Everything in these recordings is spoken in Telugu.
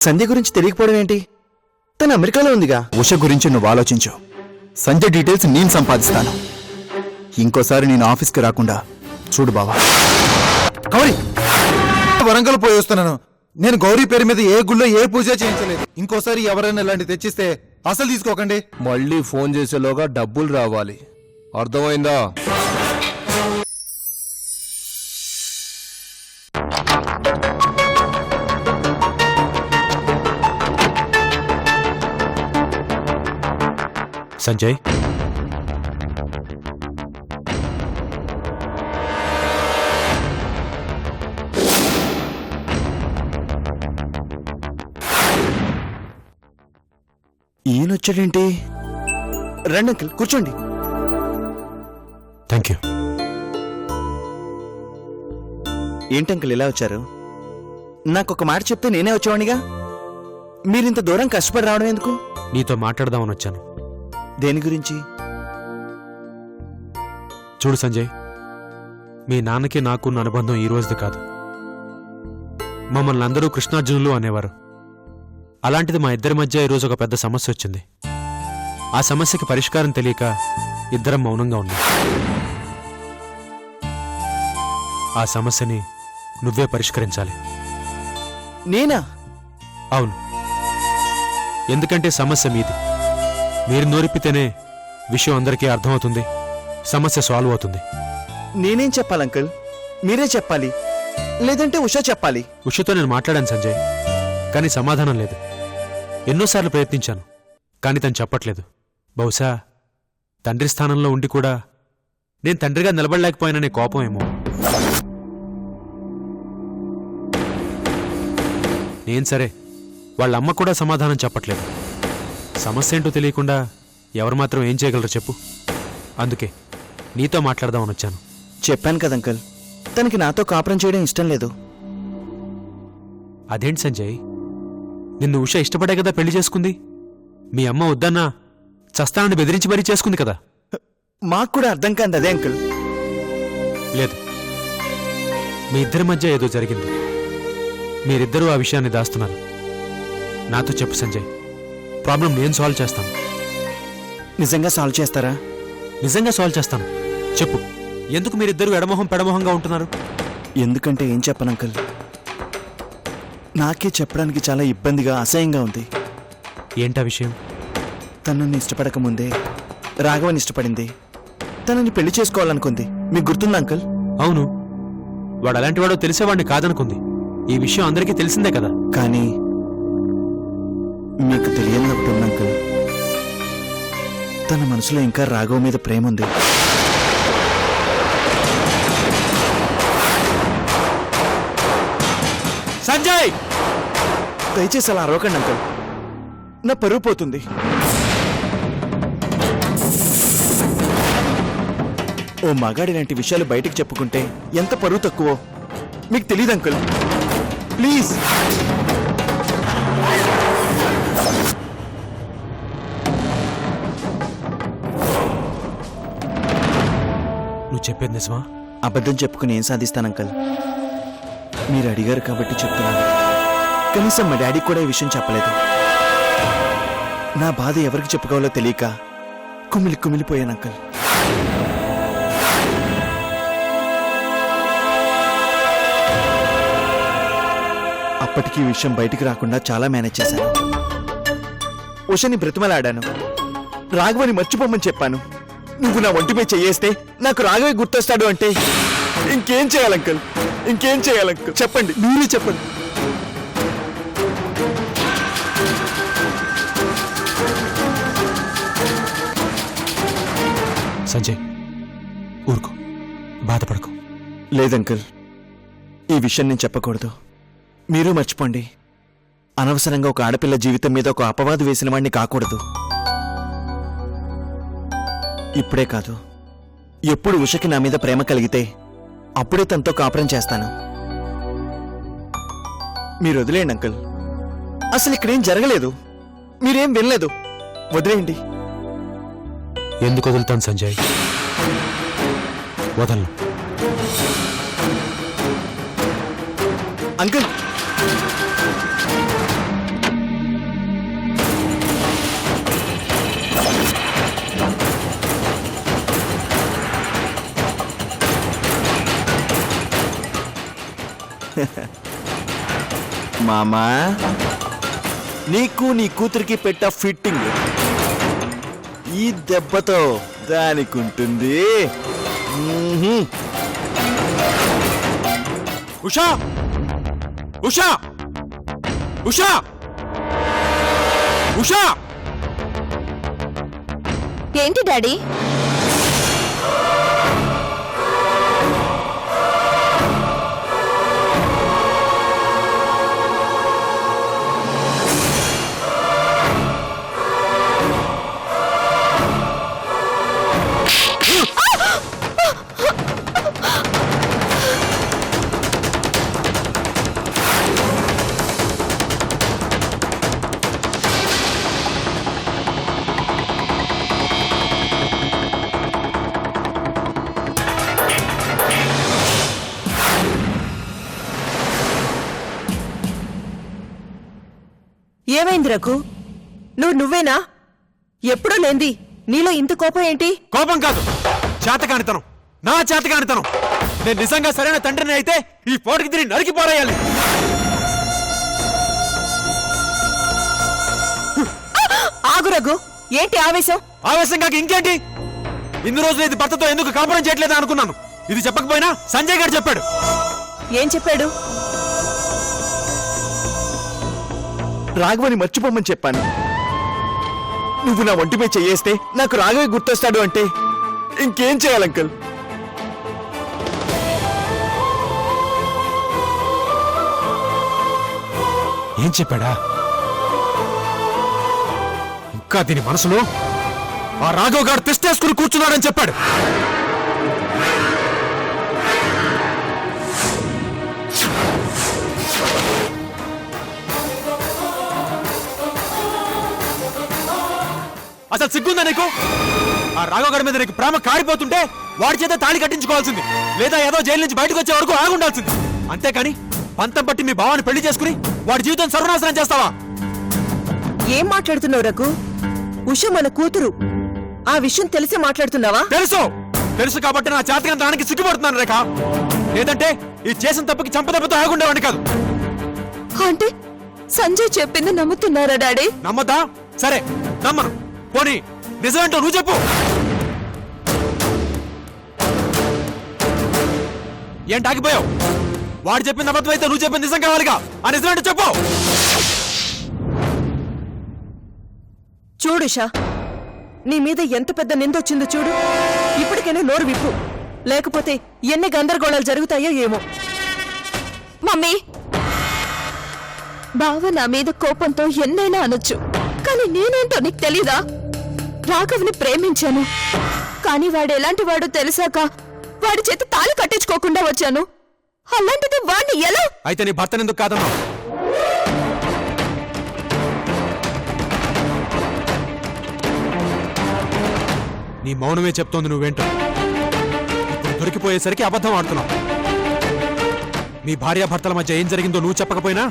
సంధ్య గురించి తెలియకపోవడం ఏంటి? తను అమెరికాలో ఉందిగా. ఉష గురించి నువ్వు ఆలోచించు. సంధ్య డీటెయిల్స్ నేను సంపాదిస్తాను. ఇంకోసారి నేను ఆఫీస్కి రాకుండా చూడు బావా. గౌరీ, వరంగల్ పోయి వస్తున్నాను. నేను గౌరీ పేరు మీద ఏ గుళ్ళో ఏ పూజ చేయించలేదు. ఇంకోసారి ఎవరైనా ఇలాంటి తెచ్చిస్తే అసలు తీసుకోకండి. మళ్ళీ ఫోన్ చేసేలోగా డబ్బులు రావాలి, అర్థమైందా? సంజయ్, ఈయనొచ్చాడేంటి? రండి అంకుల్, కూర్చోండి. Thank you. ఏంటంకుల్ ఇలా వచ్చారు? నాకొక మాట చెప్తే నేనే వచ్చేవాడిగా. మీరింత దూరం కష్టపడి రావడం ఎందుకు? నీతో మాట్లాడదామని వచ్చాను. దేని గురించి? చూడు సంజయ్, మీ నాన్నకి నాకు ఉన్న అనుబంధం ఈ రోజుది కాదు. మమ్మల్ని అందరూ కృష్ణార్జునులు అనేవారు. అలాంటిది మా ఇద్దరి మధ్య ఈరోజు ఒక పెద్ద సమస్య వచ్చింది. ఆ సమస్యకి పరిష్కారం తెలియక ఇద్దరం మౌనంగా ఉన్నాం. ఆ సమస్యని నువ్వే పరిష్కరించాలి. నేనా? అవును, ఎందుకంటే సమస్య మీది. మీరు నోరిపితేనే విషయం అందరికీ అర్థమవుతుంది, సమస్య సాల్వ్ అవుతుంది. నేనేం చెప్పాలి అంకుల్? మీరే చెప్పాలి, లేదంటే ఉషా చెప్పాలి. ఉషతో నేను మాట్లాడాను సంజయ్, కానీ సమాధానం లేదు. ఎన్నోసార్లు ప్రయత్నించాను, కానీ తను చెప్పట్లేదు. బహుశా తండ్రి స్థానంలో ఉండి కూడా నేను తండ్రిగా నిలబడలేకపోయాననే కోపం ఏమో. నేను సరే, వాళ్ళ అమ్మ కూడా సమాధానం చెప్పట్లేదు. సమస్య ఏంటో తెలియకుండా ఎవరు మాత్రం ఏం చేయగలరో చెప్పు. అందుకే నీతో మాట్లాడదామని వచ్చాను. చెప్పాను కదా అంకుల్, తనకి నాతో కాపురం చేయడం ఇష్టం లేదు. అదేంటి సంజయ్, నిన్ను ఉష ఇష్టపడే కదా పెళ్లి చేసుకుంది. మీ అమ్మ వద్దన్నా చస్తానని బెదిరించి మరీ చేసుకుంది కదా. మాకు కూడా అర్థం కాదు అదే అంకుల్. లేదు, మీ ఇద్దరి మధ్య ఏదో జరిగింది. మీరిద్దరూ ఆ విషయాన్ని దాస్తున్నారు. నాతో చెప్పు సంజయ్, ప్రాబ్లం నేను సాల్వ్ చేస్తాను. నిజంగా సాల్వ్ చేస్తారా? నిజంగా సాల్వ్ చేస్తాను. చెప్పు, ఎందుకు మీరిద్దరూ ఎడమొహం పెడమొహంగా ఉంటున్నారు? ఎందుకంటే ఏం చెప్పను అంకుల్, నాకే చెప్పడానికి చాలా ఇబ్బందిగా, అసహ్యంగా ఉంది. ఏంటా విషయం? తనని ఇష్టపడక ముందే రాఘవని ఇష్టపడింది. తనని పెళ్లి చేసుకోవాలనుకుంది. మీకు గుర్తుందా అంకుల్? అవును, వాడు అలాంటి వాడో తెలిసేవాడిని కాదనుకుంది. ఈ విషయం అందరికీ తెలిసిందే కదా. కానీ మీకు తెలియని ఒకటి ఉంది అంకుల్, తన మనసులో ఇంకా రాఘవ మీద ప్రేమ ఉంది. సంజయ్, దయచేసి అలా అరవకండి అంకుల్, నా పరువు పోతుంది. ఓ మగాడి లాంటి విషయాలు బయటికి చెప్పుకుంటే ఎంత పరువు తక్కువో మీకు తెలియదు అంకుల్. ప్లీజ్. నువ్వు చెప్పేది నిజమా? అబద్ధం చెప్పుకుని ఏం సాధిస్తాను అంకుల్? మీరు అడిగారు కాబట్టి చెప్తున్నాను. కనీసం మా డాడీకి కూడా ఈ విషయం చెప్పలేదు. నా బాధ ఎవరికి చెప్పుకోవాలో తెలియక కుమిలిపోయాను అంకుల్. అప్పటికి ఈ విషయం బయటికి రాకుండా చాలా మేనేజ్ చేశాను. ఉషని బ్రతిమలాడాను, రాఘవని మర్చిపోమని చెప్పాను. నువ్వు నా ఒంటిపై చెయ్యేస్తే నాకు రాఘవే గుర్తొస్తాడు అంటే ఇంకేం చేయాలంకల్? ఇంకేం చేయాలంకల్? చెప్పండి, మీరే చెప్పండి. సంజయ్, ఊరుకో, బాధపడకు. లేదంకల్, ఈ విషయం నేను చెప్పకూడదు. మీరు మర్చిపోండి. అనవసరంగా ఒక ఆడపిల్ల జీవితం మీద ఒక అపవాదు వేసిన వాడిని కాకూడదు. ఇప్పుడే కాదు, ఎప్పుడు ఉషకి నా మీద ప్రేమ కలిగితే అప్పుడే తనతో కాపురం చేస్తాను. మీరు వదిలేయండి అంకుల్. అసలు ఇక్కడేం జరగలేదు, మీరేం వినలేదు. వదిలేయండి. ఎందుకు వదులుతాను సంజయ్? వదలను. అంకుల్, మామా నీకు నీ కూతురికి పెట్ట ఫిట్టింగ్ ఈ దెబ్బతో దానికుంటుంది. ఉషా ఉషా ఉషా ఉషా ఏంటి డాడీ? ఏమైంది రఘు? నువ్వేనా? ఎప్పుడూ లేంది నీలో ఇంత కోపం ఏంటి? కోపం కాదు, చేతకానితనం. నా చేతకానితనం. నేను నిజంగా సరైన తండ్రిని అయితే ఈ పోటీకి తిరిగి నరికి పారేయాలి. ఆగు రఘు, ఏంటి ఆవేశం? ఆవేశం కాక ఇంకేంటి? ఇన్ని రోజులు ఇది భర్తతో ఎందుకు కాపురం చేయట్లేదా అనుకున్నాను. ఇది చెప్పకపోయినా సంజయ్ గారు చెప్పాడు. ఏం చెప్పాడు? రాఘవని మర్చిపోమని చెప్పాను. నువ్వు నా ఒంటిపై చెయ్యేస్తే నాకు రాఘవే గుర్తొస్తాడు అంటే ఇంకేం చేయాలి అంకుల్? ఏం చెప్పాడా? ఇంకా దీని మనసులో ఆ రాఘవ్ గారు తెస్టేసుకుని కూర్చున్నాడని చెప్పాడు. అసలు సిగ్గుందా నీకు? ఆ రాఘవ్ గారి మీద నీకు ప్రేమ కారిపోతుంటే వాడి చేత తాళి కట్టించుకోవాల్సింది, లేదా ఏదో జైలు నుంచి బయటకు వచ్చే వరకు ఆగుండాల్సింది. అంతేకాని పంతం పట్టి మీ భావాన్ని పెళ్లి చేసుకుని వాడి జీవితం సర్వనాశనం చేస్తావా? ఏం మాట్లాడుతున్నావు రఘు? ఉష మన కూతురు. ఆ విషయం తెలిసి మాట్లాడుతున్నావా? తెలుసు కాబట్టి నా చేతకాని దానికి సిగ్గుపడుతున్నాను రేఖ. లేదంటే ఈ చేసిన తప్పుకి చంపదెబ్బతో ఆగుండేవాడిని కాదు. అంటే సంజయ్ చెప్పింది నమ్ముతున్నారా డాడీ? నమ్మద్దా? సరే నమ్మను. పోనీ నిజమేంటో నువ్వు చెప్పు. ఏంటి ఆగిపోయావు? వాడు చెప్పింది అబద్ధం అయితే నువ్వు చెప్పింది నిజం కావాలిగా. ఆ నిజమేంటో చెప్పు. చూడు ఉషా, నీ మీద ఎంత పెద్ద నిందొచ్చిందో చూడు. ఇప్పటికైనా నోరు విప్పు, లేకపోతే ఎన్ని గందరగోళాలు జరుగుతాయో ఏమో. మమ్మీ, బావ నా మీద కోపంతో ఎన్నైనా అనొచ్చు, కానీ నేనేంటో నీకు తెలీదా? రాఘవ్ని ప్రేమించాను, కానీ వాడు ఎలాంటి వాడో తెలిసాక వాడి చేత తాళి కట్టించుకోకుండా వచ్చాను. అలాంటిది వాడిని ఎలా? అయితే నీ భర్తను ఎందుకు కాదన్నా? నీ మౌనమే చెప్తోంది నువ్వేంటో. ఇప్పుడు దొరికిపోయేసరికి అబద్ధం ఆడుతున్నావు. మీ భార్యాభర్తల మధ్య ఏం జరిగిందో నువ్వు చెప్పకపోయినా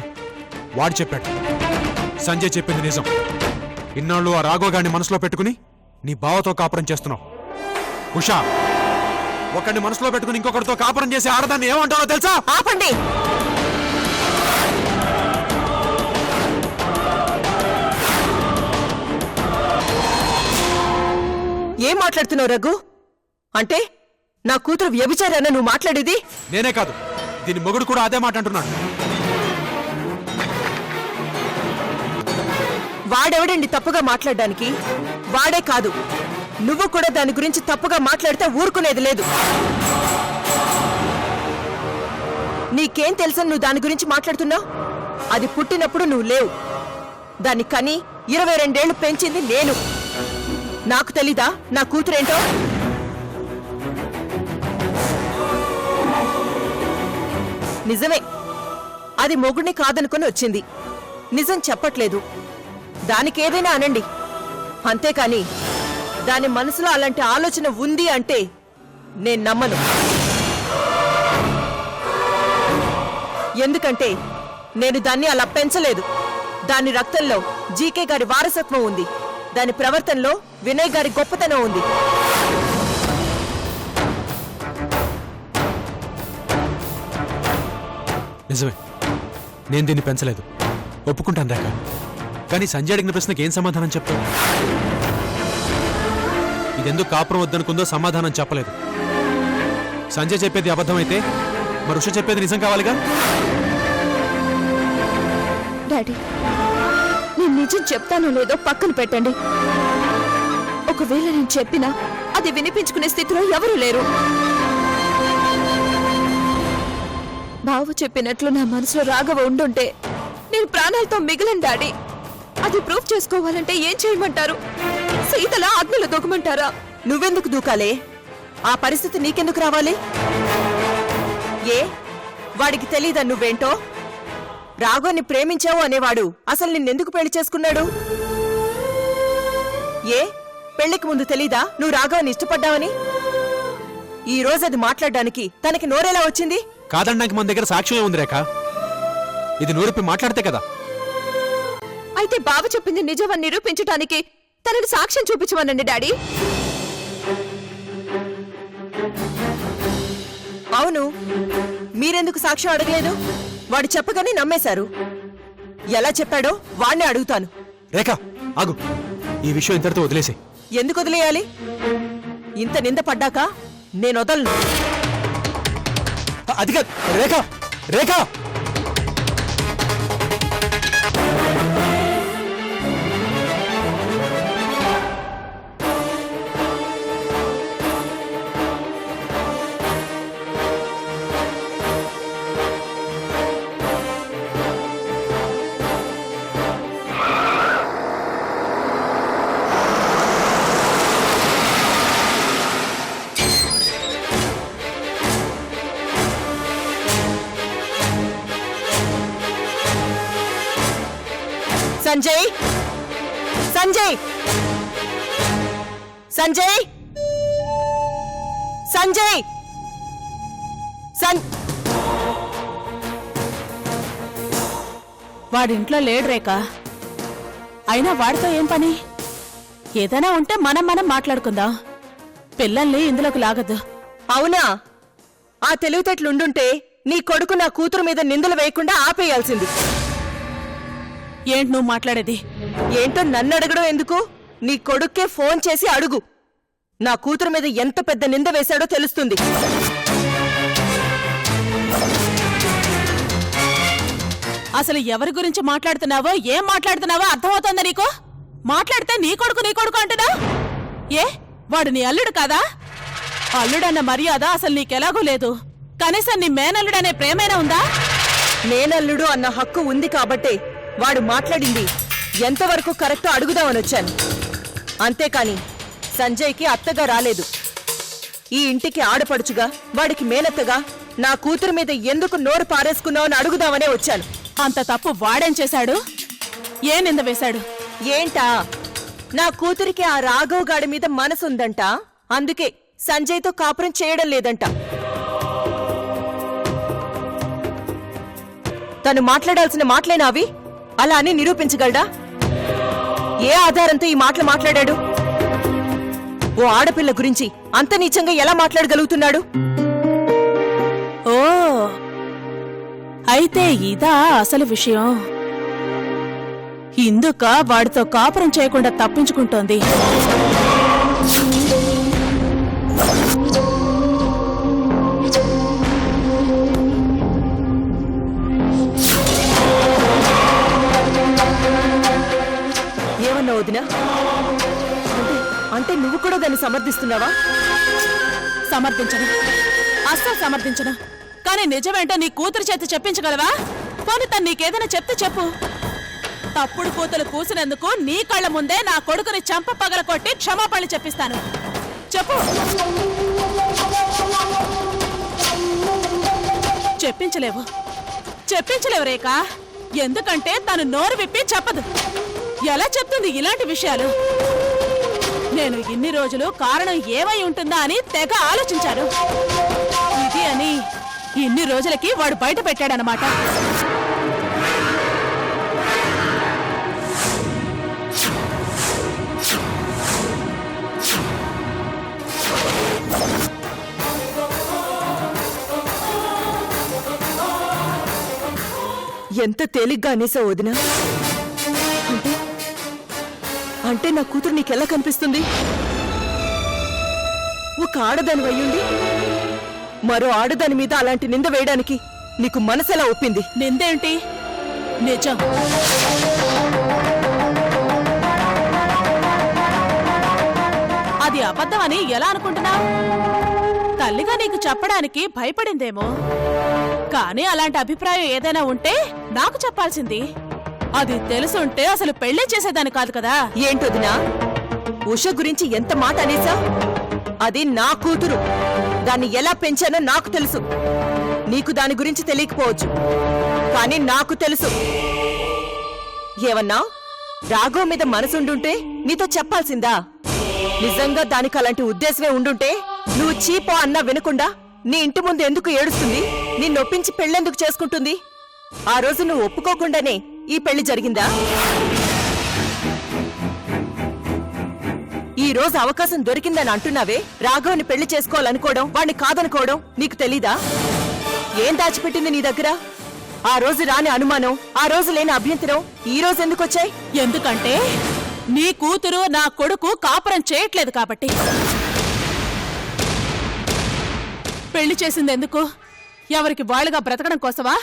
వాడు చెప్పాడు. సంజయ్ చెప్పింది నిజం. ఇన్నాళ్ళు ఆ రాఘవ గారిని మనసులో పెట్టుకుని నీ బావతో కాపురం చేస్తున్నావు. ఉషా, ఒకడిని మనసులో పెట్టుకుని ఇంకొకరితో కాపురం చేసి ఆడదాన్ని ఏమంటారో తెలుసా? ఆపండి. ఏం మాట్లాడుతున్నావు రఘు? అంటే నా కూతురు వ్యభిచారాన్ని నువ్వు మాట్లాడేది? నేనే కాదు, దీని మొగుడు కూడా అదే మాట అంటున్నాడు. వాడెవడండి తప్పుగా మాట్లాడడానికి? వాడే కాదు, నువ్వు కూడా దాని గురించి తప్పుగా మాట్లాడితే ఊరుకునేది లేదు. నీకేం తెలుసని నువ్వు దాని గురించి మాట్లాడుతున్నావు? అది పుట్టినప్పుడు నువ్వు లేవు. దాన్ని కని 22 ఏళ్లు పెంచింది నేను. నాకు తెలీదా నా కూతురేంటో? నిజమే, అది మొగుడిని కాదనుకుని వచ్చింది. నిజం చెప్పట్లేదు. దానికేదైనా అనండి, అంతేకాని దాని మనసులో అలాంటి ఆలోచన ఉంది అంటే నేను నమ్మను. ఎందుకంటే నేను దాన్ని అలా పెంచలేదు. దాని రక్తంలో జీకే గారి వారసత్వం ఉంది. దాని ప్రవర్తనలో వినయ్ గారి గొప్పతనం ఉంది. నిజమే, నేను దీన్ని పెంచలేదు, ఒప్పుకుంటాను రేఖ. కానీ సంజయ్ అడిగిన ప్రశ్నకి ఏం సమాధానం చెప్తావు? ఇదెందుకు కాపురం వద్దనుకుందో సమాధానం చెప్పలేదు. సంజయ్ చెప్పేది అబద్ధం అయితే మరి ఉష చెప్పేది నిజం కావాలిగా. డాడీ, నేను నిజం చెప్తానో లేదో పక్కన పెట్టండి. ఒకవేళ నేను చెప్పినా అది వినిపించుకునే స్థితిలో ఎవరూ లేరు. బావ చెప్పినట్లు నా మనసులో రాఘవ ఉండుంటే నేను ప్రాణాలతో మిగిలిన డాడీ. అది ప్రూఫ్ చేసుకోవాలంటే ఏం చేయమంటారు? సీతలా ఆత్మలో దూకమంటారా? నువ్వెందుకు దూకాలే? ఆ పరిస్థితి నీకెందుకు రావాలి? ఏ వాడికి తెలీదా నువ్వేంటో? రాఘవని ప్రేమించావు అనేవాడు అసలు నిన్నెందుకు పెళ్లి చేసుకున్నాడు? ఏ పెళ్లికి ముందు తెలీదా నువ్వు రాఘవని ఇష్టపడ్డావని? ఈ రోజు అది మాట్లాడడానికి తనకి నోరేలా వచ్చింది? కాదనడానికి మన దగ్గర సాక్ష్యమే ఉంది రేఖ. ఇది నోరిపి మాట్లాడితే కదా. అయితే బావ చెప్పింది నిజమని నిరూపించడానికి తనని సాక్ష్యం చూపించమనండి డాడీ. అవును, మీరెందుకు సాక్ష్యం అడగలేదు? వాడు చెప్పగానే నమ్మేశారు. ఎలా చెప్పాడో వాణ్ణి అడుగుతాను. రేఖ ఆగు, ఈ విషయం ఇంతటితో వదిలేసి. ఎందుకు వదిలేయాలి? ఇంత నింద పడ్డాక నేను వదలను. అది కాదు రేఖ, రేఖ సంజయ్, సంజయ్, సంజయ్, సంజయ్, వాడింట్లో లేడు రేఖ. అయినా వాడితో ఏం పని? ఏదైనా ఉంటే మనం మాట్లాడుకుందాం. పిల్లల్ని ఇందులోకి లాగద్దు. అవునా? ఆ తెలివితేటలుండుంటే నీ కొడుకు నా కూతురు మీద నిందలు వేయకుండా ఆపేయాల్సింది. ఏంటి నువ్వు మాట్లాడేది? ఏంటో నన్ను అడగడం ఎందుకు? నీ కొడుక్కే ఫోన్ చేసి అడుగు. నా కూతురు మీద ఎంత పెద్ద నింద వేశాడో తెలుస్తుంది. అసలు ఎవరి గురించి మాట్లాడుతున్నావో ఏం మాట్లాడుతున్నావో అర్థమవుతోందా నీకు? మాట్లాడితే నీ కొడుకు అంటున్నా? ఏ వాడు నీ అల్లుడు కాదా? అల్లుడన్న మర్యాద అసలు నీకెలాగూ లేదు. కనీసం నీ మేనల్లుడనే ప్రేమైనా ఉందా? నేనల్లుడు అన్న హక్కు ఉంది కాబట్టే వాడు మాట్లాడింది ఎంతవరకు కరెక్టో అడుగుదామని వచ్చాను. అంతేకాని సంజయ్కి అత్తగా రాలేదు. ఈ ఇంటికి ఆడపడుచుగా, వాడికి మేనత్తగా నా కూతురు మీద ఎందుకు నోరు పారేసుకున్నావని అడుగుదామనే వచ్చాను. అంత తప్పు వాడేం చేశాడు? ఏ నింద వేశాడు? ఏంటా? నా కూతురికి ఆ రాఘవ్ గాడి మీద మనసుందంట. అందుకే సంజయ్తో కాపురం చేయడం లేదంట. తను మాట్లాడాల్సిన మాటలేనా అవి? అలా అని నిరూపించగలడా? ఏ ఆధారంతో ఈ మాటలు మాట్లాడాడు? ఓ ఆడపిల్ల గురించి అంత నీచంగా ఎలా మాట్లాడగలుగుతున్నాడు? ఓ అయితే ఇదా అసలు విషయం? ఇందుక వాడితో కాపురం చేయకుండా తప్పించుకుంటోంది. ఏమన్నా వదినా? అంటే నువ్వు కూడా దాన్ని సమర్థిస్తున్నావా? సమర్థించను, అస్సలు సమర్థించను. కానీ నిజమేంటో నీ కూతురు చేత చెప్పించగలవా? పోనీ తను నీకేదైనా చెప్తే చెప్పు. తప్పుడు కూతురు కూసినందుకు నీ కళ్ళ ముందే నా కొడుకుని చంప పగలకొట్టి క్షమాపణలు చెప్పిస్తాను. చెప్పు. చెప్పించలేవు రేఖ. ఎందుకంటే తను నోరు విప్పి చెప్పదు. ఎలా చెప్తుంది ఇలాంటి విషయాలు? నేను ఇన్ని రోజులు కారణం ఏమై ఉంటుందా అని తెగ ఆలోచించాను. ఇది అని ఇన్ని రోజులకి వాడు బయట పెట్టాడనమాట. ఎంత తేలిగ్గా అనేసావు వదినా. అంటే అంటే నా కూతురు నీకెలా కనిపిస్తుంది? ఒక ఆడదాని అయ్యుండి మరో ఆడదాని మీద అలాంటి నింద వేయడానికి నీకు మనసెలా ఒప్పింది? నిందేంటి? నిజం. అది అబద్ధమని ఎలా అనుకుంటున్నావు? తల్లిగా నీకు చెప్పడానికి భయపడిందేమో, కానీ అలాంటి అభిప్రాయం ఏదైనా ఉంటే నాకు చెప్పాల్సింది. అది తెలుసుంటే అసలు పెళ్లి చేసేదాన్ని కాదు కదా. ఏంటొదినా, ఉష గురించి ఎంత మాట అనేసా? అది నా కూతురు. దాన్ని ఎలా పెంచానో నాకు తెలుసు. నీకు దాని గురించి తెలియకపోవచ్చు, కానీ నాకు తెలుసు. ఏమన్నా రాఘవ్ మీద మనసుండుంటే నీతో చెప్పాల్సిందా? నిజంగా దానికి అలాంటి ఉద్దేశమే ఉండుంటే నువ్వు చీపో అన్నా వినకుండా నీ ఇంటి ముందు ఎందుకు ఏడుస్తుంది? నిన్నొప్పించి పెళ్ళెందుకు చేసుకుంటుంది? ఆ రోజు నువ్వు ఒప్పుకోకుండానే ఈ పెళ్లి జరిగిందా? ఈ రోజు అవకాశం దొరికిందని అంటున్నావే. రాఘవ్ని పెళ్లి చేసుకోవాలనుకోవడం, వాణ్ణి కాదనుకోవడం నీకు తెలీదా? ఏం దాచిపెట్టింది నీ దగ్గర? ఆ రోజు రాని అనుమానం, ఆ రోజు లేని అభ్యంతరం ఈ రోజు ఎందుకొచ్చాయి? ఎందుకంటే నీ కూతురు నా కొడుకు కాపురం చేయట్లేదు కాబట్టి. పెళ్లి చేసిందెందుకు? ఎవరికి వాళ్లుగా బ్రతకడం కోసమా?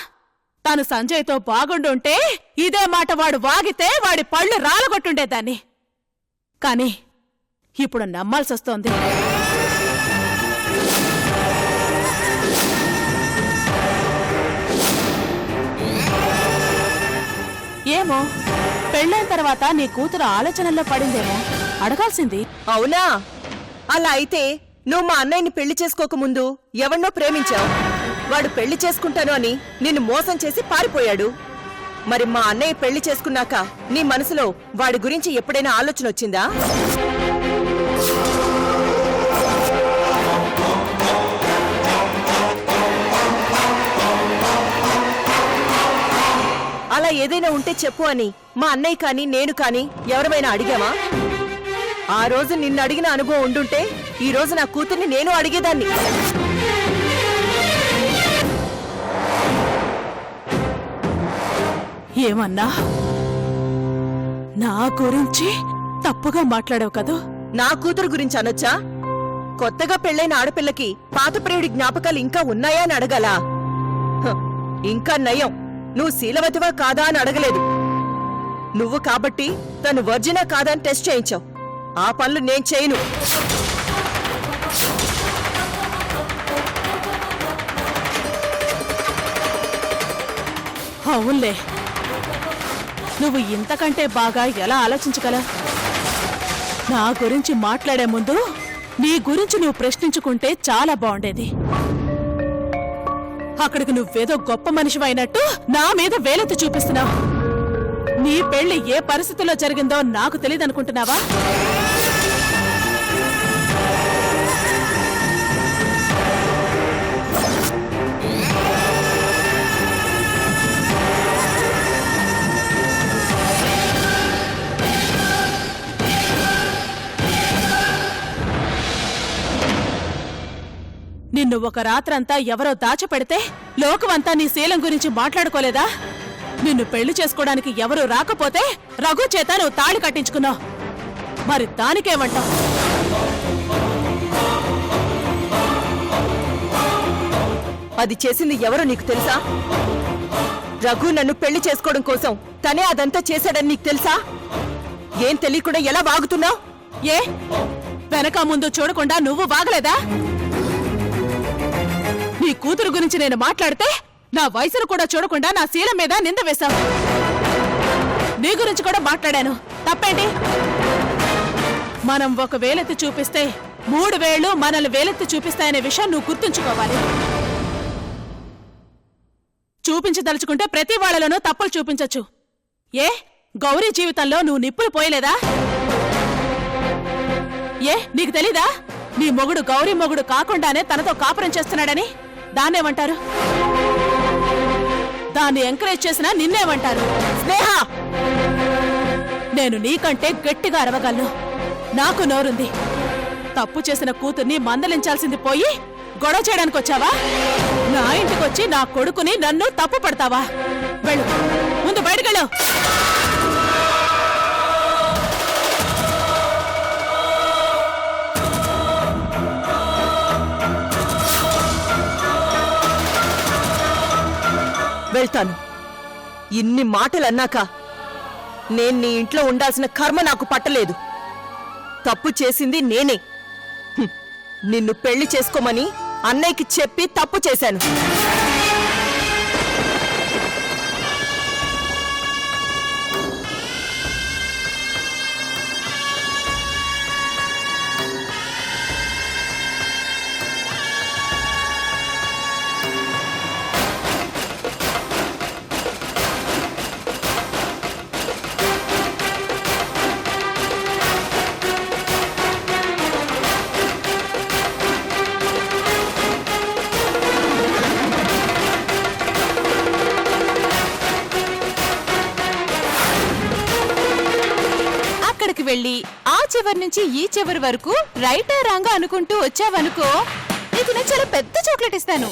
తాను సంజయ్తో బాగుండుంటే ఇదే మాట వాడు వాగితే వాడి పళ్ళు రాలగొట్టుండేదాన్ని. కాని ఇప్పుడు నమ్మాల్సొస్తోంది. ఏమో, పెళ్ళైన తర్వాత నీ కూతురు ఆలోచనల్లో పడిందేమో, అడగాల్సింది. అవునా? అలా అయితే నువ్వు మా అన్నయ్యని పెళ్లి చేసుకోకముందు ఎవన్నో ప్రేమించావు. వాడు పెళ్లి చేసుకుంటాను అని నిన్ను మోసం చేసి పారిపోయాడు. మరి మా అన్నయ్య పెళ్లి చేసుకున్నాక నీ మనసులో వాడి గురించి ఎప్పుడైనా ఆలోచన వచ్చిందా? అలా ఏదైనా ఉంటే చెప్పు అని మా అన్నయ్య కాని నేను కాని ఎవరమైనా అడిగామా? ఆ రోజు నిన్ను అడిగిన అనుభవం ఉండుంటే ఈ రోజు నా కూతుర్ని నేను అడిగేదాన్ని. ఏమన్నా? నా గురించి తప్పుగా మాట్లాడావు కదూ? నా కూతురు గురించి అనొచ్చా? కొత్తగా పెళ్ళైన ఆడపిల్లకి పాత ప్రియుడి జ్ఞాపకాలు ఇంకా ఉన్నాయా అని అడగాలా? హ, ఇంకా నయం, నువ్వు శీలవతివా కాదా అని అడగలేదు. నువ్వు కాబట్టి తను వర్జినా కాదా అని టెస్ట్ చేయించావు. ఆ పనులు నేను చేయను. అవునులే, నువ్వు ఇంతకంటే బాగా ఎలా ఆలోచించగల? నా గురించి మాట్లాడే ముందు నీ గురించి నువ్వు ప్రశ్నించుకుంటే చాలా బాగుండేది. అక్కడికి నువ్వేదో గొప్ప మనిషివైనట్టు నా మీద వేలెత్తి చూపిస్తున్నావు. నీ పెళ్లి ఏ పరిస్థితుల్లో జరిగిందో నాకు తెలియదనుకుంటున్నావా? నిన్ను ఒక రాత్రంతా ఎవరో దాచిపెడితే లోకమంతా నీ శీలం గురించి మాట్లాడుకోలేదా? నిన్ను పెళ్లి చేసుకోవడానికి ఎవరూ రాకపోతే రఘు చేత నువ్వు తాళి కట్టించుకున్నావు. మరి దానికేమంటావు? అది చేసింది ఎవరో నీకు తెలుసా? రఘు నన్ను పెళ్లి చేసుకోవడం కోసం తనే అదంతా చేశాడని నీకు తెలుసా? ఏం తెలియకుండా ఎలా వాగుతున్నావు? ఏ వెనక ముందు చూడకుండా నువ్వు వాగలేదా? నీ కూతురు గురించి నేను మాట్లాడితే నా వయసును కూడా చూడకుండా నా శీలం మీద నింద వేశావు. నీ గురించి కూడా మాట్లాడాను, తప్పేంటి? మనం ఒక వేలెత్తి చూపిస్తే 3 వేళ్లు మనల్ని వేలెత్తి చూపిస్తాయనే విషయం నువ్వు గుర్తుంచుకోవాలి. చూపించదలుచుకుంటే ప్రతి వాళ్లలోనూ తప్పులు చూపించొచ్చు. ఏ గౌరీ జీవితంలో నువ్వు నిప్పులు పోయలేదా? ఏ నీకు తెలీదా? నీ మొగుడు గౌరీ మొగుడు కాకుండానే తనతో కాపురం చేస్తున్నాడని. దాన్నేమంటారు? దాన్ని ఎంకరేజ్ చేసినా నిన్నేమంటారు? స్నేహ, నేను నీకంటే గట్టిగా అరవగలను. నాకు నోరుంది. తప్పు చేసిన కూతుర్ని మందలించాల్సింది పోయి గొడవ చేయడానికి వచ్చావా? నా ఇంటికొచ్చి నా కొడుకుని నన్ను తప్పు పడతావా? వెళ్ళు, ముందు బయటకెళ్ళు. వెళ్తాను. ఇన్ని మాటలు అన్నాక నేను నీ ఇంట్లో ఉండాల్సిన కర్మ నాకు పట్టలేదు. తప్పు చేసింది నేనే. నిన్ను పెళ్లి చేసుకోమని అన్నయ్యకి చెప్పి తప్పు చేశాను. అక్కడికి వెళ్ళి ఆ చివరి నుంచి ఈ చివరి వరకు రైటా రాంగా అనుకుంటూ వచ్చావనుకో, నీకు నేను చాలా పెద్ద చాక్లెట్ ఇస్తాను.